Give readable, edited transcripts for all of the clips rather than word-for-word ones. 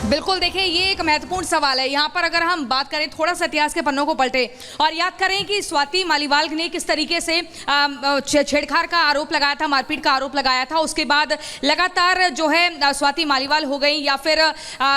बिल्कुल, देखिए ये एक महत्वपूर्ण सवाल है। यहाँ पर अगर हम बात करें, थोड़ा सा इतिहास के पन्नों को पलटे और याद करें कि स्वाति मालीवाल ने किस तरीके से छेड़छाड़ का आरोप लगाया था, मारपीट का आरोप लगाया था। उसके बाद लगातार जो है स्वाति मालीवाल हो गई या फिर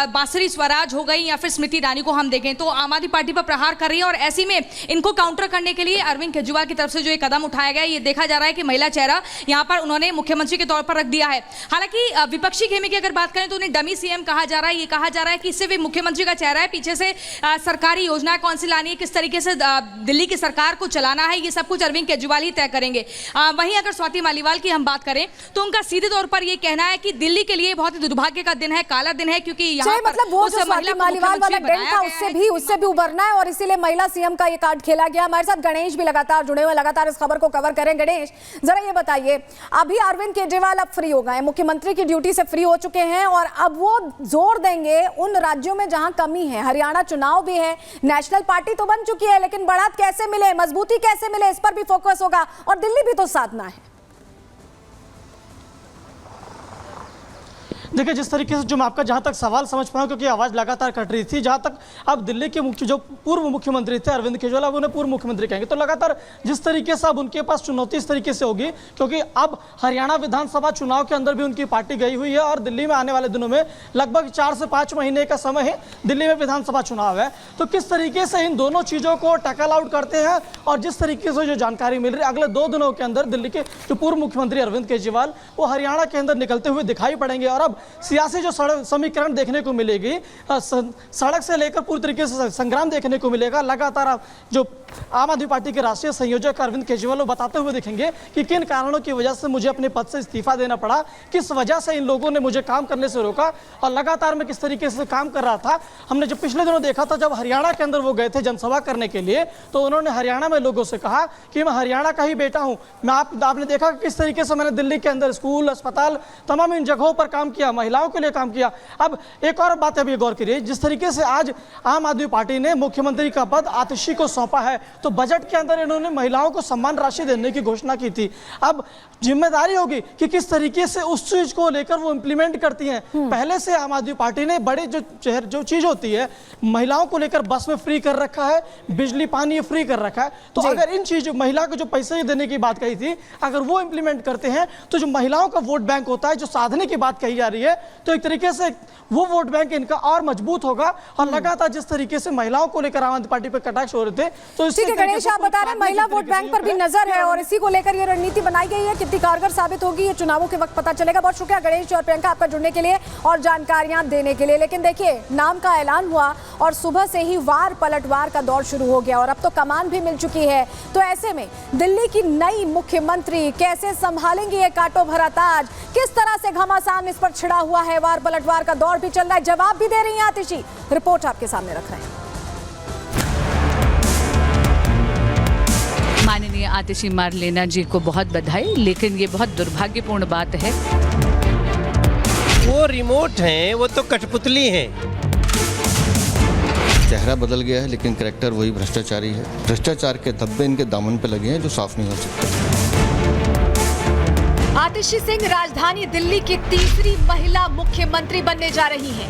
बांसुरी स्वराज हो गई या फिर स्मृति ईरानी को हम देखें तो आम आदमी पार्टी पर प्रहार कर रही है। और ऐसी में इनको काउंटर करने के लिए अरविंद केजरीवाल की तरफ से जो एक कदम उठाया गया, ये देखा जा रहा है कि महिला चेहरा यहाँ पर उन्होंने मुख्यमंत्री के तौर पर रख दिया है। हालांकि विपक्षी खेमे की अगर बात करें तो उन्हें डमी सीएम कहा जा रहा है। ये कहा जा रहा है कि इससे भी मुख्यमंत्री का चेहरा है, पीछे से सरकारी योजना कौन सी लानी है, किस तरीके से दिल्ली की सरकार को चलाना है, ये सब कुछ अरविंद केजरीवाल ही तय करेंगे। वहीं अगर स्वाति मालीवाल की हम बात करें तो उनका सीधे तौर पर ये कहना है कि दिल्ली के लिए बहुत ही दुर्भाग्य का दिन है, काला दिन है, क्योंकि यहाँ मतलब वो जो स्वाति मालीवाल वाला डेंट था उससे भी उबरना है और इसीलिए महिला सीएम का ये कार्ड खेला गया। हमारे साथ गणेश भी लगातार जुड़े हुए, लगातार इस खबर को कवर करें। गणेश, जरा ये बताइए, अभी अरविंद केजरीवाल अब फ्री हो गए, मुख्यमंत्री की ड्यूटी से फ्री हो चुके हैं और अब वो जोर देंगे उन राज्यों में जहां कमी है। हरियाणा चुनाव भी है, नेशनल पार्टी तो बन चुकी है, लेकिन बढ़त कैसे मिले, मजबूती कैसे मिले, इस पर भी फोकस होगा और दिल्ली भी तो साधना है। देखिए, जिस तरीके से जो मैं आपका जहां तक सवाल समझ पाऊँ, क्योंकि आवाज़ लगातार कट रही थी, जहां तक अब दिल्ली के जो पूर्व मुख्यमंत्री थे अरविंद केजरीवाल, अब उन्हें पूर्व मुख्यमंत्री कहेंगे, तो लगातार जिस तरीके से अब उनके पास चुनौती इस तरीके से होगी, क्योंकि अब हरियाणा विधानसभा चुनाव के अंदर भी उनकी पार्टी गई हुई है और दिल्ली में आने वाले दिनों में लगभग 4 से 5 महीने का समय है, दिल्ली में विधानसभा चुनाव है। तो किस तरीके से इन दोनों चीज़ों को टैकल आउट करते हैं और जिस तरीके से जो जानकारी मिल रही है, अगले 2 दिनों के अंदर दिल्ली के जो पूर्व मुख्यमंत्री अरविंद केजरीवाल वो हरियाणा के अंदर निकलते हुए दिखाई पड़ेंगे। और अब सियासी जो समीकरण देखने को मिलेगी, सड़क से लेकर पूरी तरीके से संग्राम देखने को मिलेगा। लगातार जो आम आदमी पार्टी के राष्ट्रीय संयोजक अरविंद केजरीवाल वो बताते हुए दिखेंगे कि किन कारणों की वजह से मुझे अपने पद से इस्तीफा देना पड़ा, किस वजह से इन लोगों ने मुझे काम करने से रोका और लगातार मैं किस तरीके से काम कर रहा था। हमने जब पिछले दिनों देखा था, जब हरियाणा के अंदर वो गए थे जनसभा करने के लिए, तो उन्होंने हरियाणा में लोगों से कहा कि मैं हरियाणा का ही बेटा हूँ। आपने देखा किस तरीके से मैंने दिल्ली के अंदर स्कूल, अस्पताल, तमाम इन जगहों पर काम किया, महिलाओं के लिए काम किया। अब एक और बात है, गौर करिए, जिस तरीके से आज आम आदमी पार्टी ने मुख्यमंत्री का पद आतिशी को सौंपा है, तो बजट के अंदर इन्होंने महिलाओं को सम्मान राशि देने की घोषणा की थी। अब जिम्मेदारी होगी कि किस तरीके से उस चीज को लेकर वो इंप्लीमेंट करती हैं। पहले से आम आदमी पार्टी ने बड़े जो चीज होती है, महिलाओं को लेकर बस में फ्री कर रखा है, बिजली पानी फ्री कर रखा है। तो अगर इन चीज महिला को जो पैसे देने की बात कही थी, अगर वो इंप्लीमेंट करते हैं तो जो महिलाओं का वोट बैंक होता है, जो साधने की बात कही जा रही है, तो एक तरीके से वो वोट बैंक इनका और मजबूत होगा। और लगातार जिस तरीके से महिलाओं को लेकर आम आदमी पार्टी पर कटाक्ष हो रहे थे, तो ठीक है गणेश, आप बता रहे हैं महिला वोट बैंक पर भी नजर है और इसी को लेकर ये रणनीति बनाई गई है। कितनी कारगर साबित होगी ये चुनावों के वक्त पता चलेगा। बहुत शुक्रिया गणेश और प्रियंका आपका जुड़ने के लिए और जानकारियां देने के लिए। लेकिन देखिए, नाम का ऐलान हुआ और सुबह से ही वार पलटवार का दौर शुरू हो गया और अब तो कमान भी मिल चुकी है। तो ऐसे में दिल्ली की नई मुख्यमंत्री कैसे संभालेंगी ये कांटों भरा ताज, किस तरह से घमासान इस पर छिड़ा हुआ है, वार पलटवार का दौर भी चल रहा है, जवाब भी दे रही है आतिशी। रिपोर्ट आपके सामने रख रहे हैं। माननीय आतिशी मारलेना जी को बहुत बधाई, लेकिन ये बहुत दुर्भाग्यपूर्ण बात है। वो रिमोट हैं, वो तो कठपुतली हैं। चेहरा बदल गया है लेकिन कैरेक्टर वही भ्रष्टाचारी है। भ्रष्टाचार के धब्बे इनके दामन पे लगे हैं जो साफ नहीं हो सकते। आतिशी सिंह राजधानी दिल्ली की तीसरी महिला मुख्यमंत्री बनने जा रही हैं।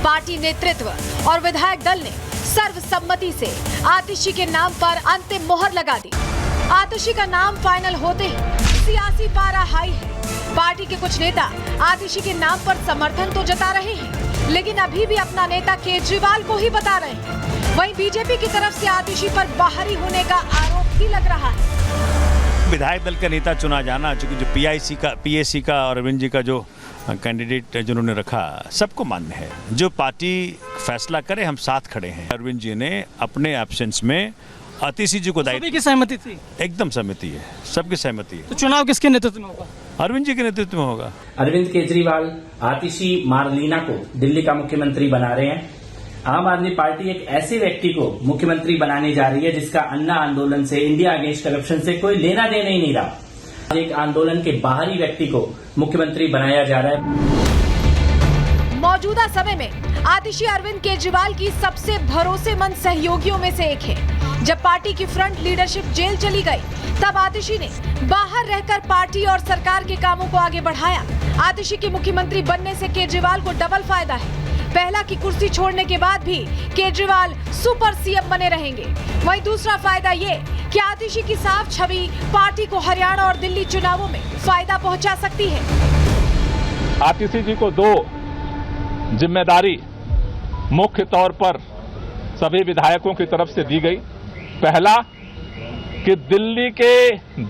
पार्टी नेतृत्व और विधायक दल ने सर्वसम्मति से आतिशी के नाम पर अंतिम मोहर लगा दी। आतिशी का नाम फाइनल होते ही सियासी पारा हाई है। पार्टी के कुछ नेता आतिशी के नाम पर समर्थन तो जता रहे हैं, लेकिन अभी भी अपना नेता केजरीवाल को ही बता रहे हैं। वहीं बीजेपी की तरफ से आतिशी पर बाहरी होने का आरोप भी लग रहा है। विधायक दल का नेता चुना जाना, चूंकि जो पीएसी का और अरविंद जी का जो कैंडिडेट जिन्होंने रखा, सबको मान्य है। जो पार्टी फैसला करे, हम साथ खड़े हैं। अरविंद जी ने अपने एब्सेंस में आतिशी जी को दायित्व की सहमति थी, एकदम सहमति है, सबकी सहमति है। तो चुनाव किसके नेतृत्व में होगा? अरविंद जी के नेतृत्व में होगा। अरविंद केजरीवाल आतिशी मारलीना को दिल्ली का मुख्यमंत्री बना रहे हैं। आम आदमी पार्टी एक ऐसे व्यक्ति को मुख्यमंत्री बनाने जा रही है जिसका अन्ना आंदोलन से, इंडिया अगेंस्ट करप्शन से कोई लेना देना ही नहीं रहा। एक आंदोलन के बाहरी व्यक्ति को मुख्यमंत्री बनाया जा रहा है। मौजूदा समय में आतिशी अरविंद केजरीवाल की सबसे भरोसेमंद सहयोगियों में से एक है। जब पार्टी की फ्रंट लीडरशिप जेल चली गई, तब आतिशी ने बाहर रहकर पार्टी और सरकार के कामों को आगे बढ़ाया। आतिशी के मुख्यमंत्री बनने से केजरीवाल को डबल फायदा है। पहला की कुर्सी छोड़ने के बाद भी केजरीवाल सुपर सीएम बने रहेंगे। वहीं दूसरा फायदा ये कि आतिशी की साफ छवि पार्टी को हरियाणा और दिल्ली चुनावों में फायदा पहुंचा सकती है। आतिशी जी को दो जिम्मेदारी मुख्य तौर पर सभी विधायकों की तरफ से दी गई। पहला कि दिल्ली के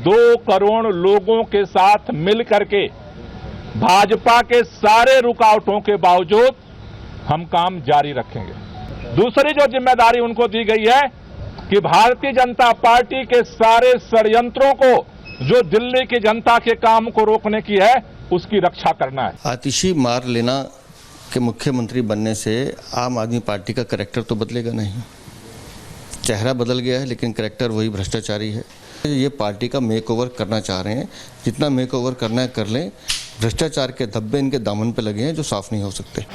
2 करोड़ लोगों के साथ मिलकर के भाजपा के सारे रुकावटों के बावजूद हम काम जारी रखेंगे। दूसरी जो जिम्मेदारी उनको दी गई है कि भारतीय जनता पार्टी के सारे षड्यंत्रों को जो दिल्ली की जनता के काम को रोकने की है उसकी रक्षा करना है। आतिशी मार लेना के मुख्यमंत्री बनने से आम आदमी पार्टी का करैक्टर तो बदलेगा नहीं। चेहरा बदल गया है लेकिन करैक्टर वही भ्रष्टाचारी है। ये पार्टी का मेकओवर करना चाह रहे हैं, जितना मेकओवर करना है कर लें। भ्रष्टाचार के धब्बे इनके दामन पे लगे हैं जो साफ नहीं हो सकते।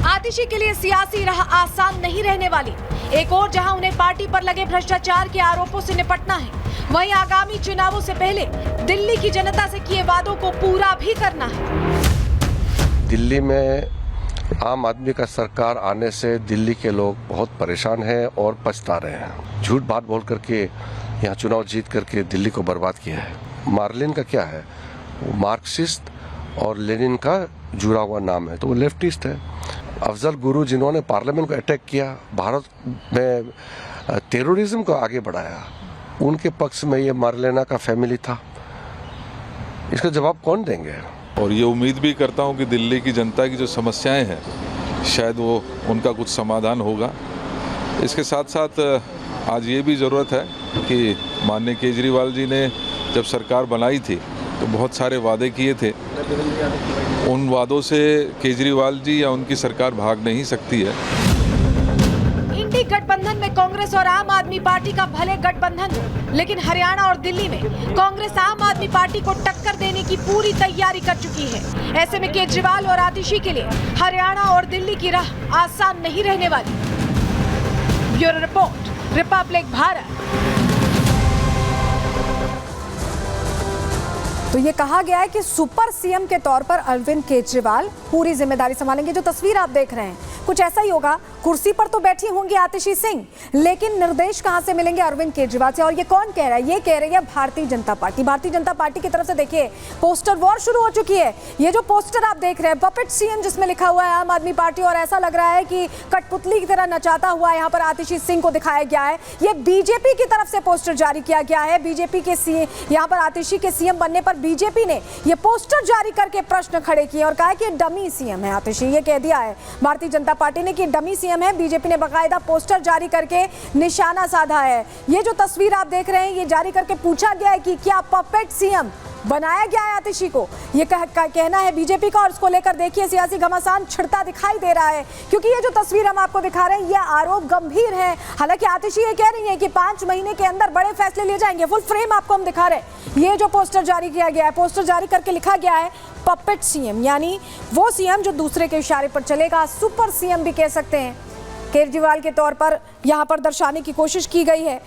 आतिशी के लिए सियासी राह आसान नहीं रहने वाली। एक और जहां उन्हें पार्टी पर लगे भ्रष्टाचार के आरोपों से निपटना है, वहीं आगामी चुनावों से पहले दिल्ली की जनता से किए वादों को पूरा भी करना है। दिल्ली में आम आदमी का सरकार आने से दिल्ली के लोग बहुत परेशान हैं और पछता रहे हैं। झूठ बात बोल करके यहाँ चुनाव जीत करके दिल्ली को बर्बाद किया है। मार्लिन का क्या है, वो मार्क्सिस्ट और लेनिन का जुड़ा हुआ नाम है, तो वो लेफ्टिस्ट है। अफजल गुरु जिन्होंने पार्लियामेंट को अटैक किया, भारत में टेररिज्म को आगे बढ़ाया, उनके पक्ष में ये मार्लेना का फैमिली था। इसका जवाब कौन देंगे? और ये उम्मीद भी करता हूँ कि दिल्ली की जनता की जो समस्याएं हैं शायद वो उनका कुछ समाधान होगा। इसके साथ साथ आज ये भी ज़रूरत है कि माननीय केजरीवाल जी ने जब सरकार बनाई थी तो बहुत सारे वादे किए थे। उन वादों से केजरीवाल जी या उनकी सरकार भाग नहीं सकती है। इंडी गठबंधन में कांग्रेस और आम आदमी पार्टी का भले गठबंधन हो, लेकिन हरियाणा और दिल्ली में कांग्रेस आम आदमी पार्टी को टक्कर देने की पूरी तैयारी कर चुकी है। ऐसे में केजरीवाल और आतिशी के लिए हरियाणा और दिल्ली की राह आसान नहीं रहने वाली। Bureau report, Republic Bharat. तो ये कहा गया है कि सुपर सीएम के तौर पर अरविंद केजरीवाल पूरी जिम्मेदारी संभालेंगे। जो तस्वीर आप देख रहे हैं कुछ ऐसा ही होगा। कुर्सी पर तो बैठी होंगी आतिशी सिंह, लेकिन निर्देश कहां से मिलेंगे अरविंद केजरीवाल से। और ये कौन कह रहा है? ये कह रही है भारतीय जनता पार्टी। भारतीय जनता पार्टी की तरफ से देखिए पोस्टर वॉर शुरू हो चुकी है। ये जो पोस्टर आप देख रहे हैं पपेट सीएम जिसमें लिखा हुआ है आम आदमी पार्टी, और ऐसा लग रहा है कि कठपुतली की तरह नचाता हुआ यहाँ पर आतिशी सिंह को दिखाया गया है। ये बीजेपी की तरफ से पोस्टर जारी किया गया है। बीजेपी के यहाँ पर आतिशी के सीएम बनने पर बीजेपी ने ये पोस्टर जारी करके प्रश्न खड़े किए और कहा कि डमी सीएम है आतिशी। ये कह दिया है भारतीय जनता पार्टी ने कि डमी सीएम है। बीजेपी ने बाकायदा पोस्टर जारी करके निशाना साधा है। ये जो तस्वीर आप देख रहे हैं ये जारी करके पूछा गया है कि क्या पपेट सीएम बनाया गया है आतिशी को। ये कहना है बीजेपी का, और इसको लेकर देखिए सियासी घमासान छिड़ता दिखाई दे रहा है, क्योंकि ये जो तस्वीर हम आपको दिखा रहे हैं ये आरोप गंभीर है। हालांकि आतिशी ये कह रही है कि 5 महीने के अंदर बड़े फैसले लिए जाएंगे। फुल फ्रेम आपको हम दिखा रहे हैं। ये जो पोस्टर जारी किया गया है, पोस्टर जारी करके लिखा गया है पपेट सीएम, यानी वो सीएम जो दूसरे के इशारे पर चलेगा। सुपर सीएम भी कह सकते हैं। केजरीवाल के तौर पर यहां पर दर्शाने की कोशिश की गई है।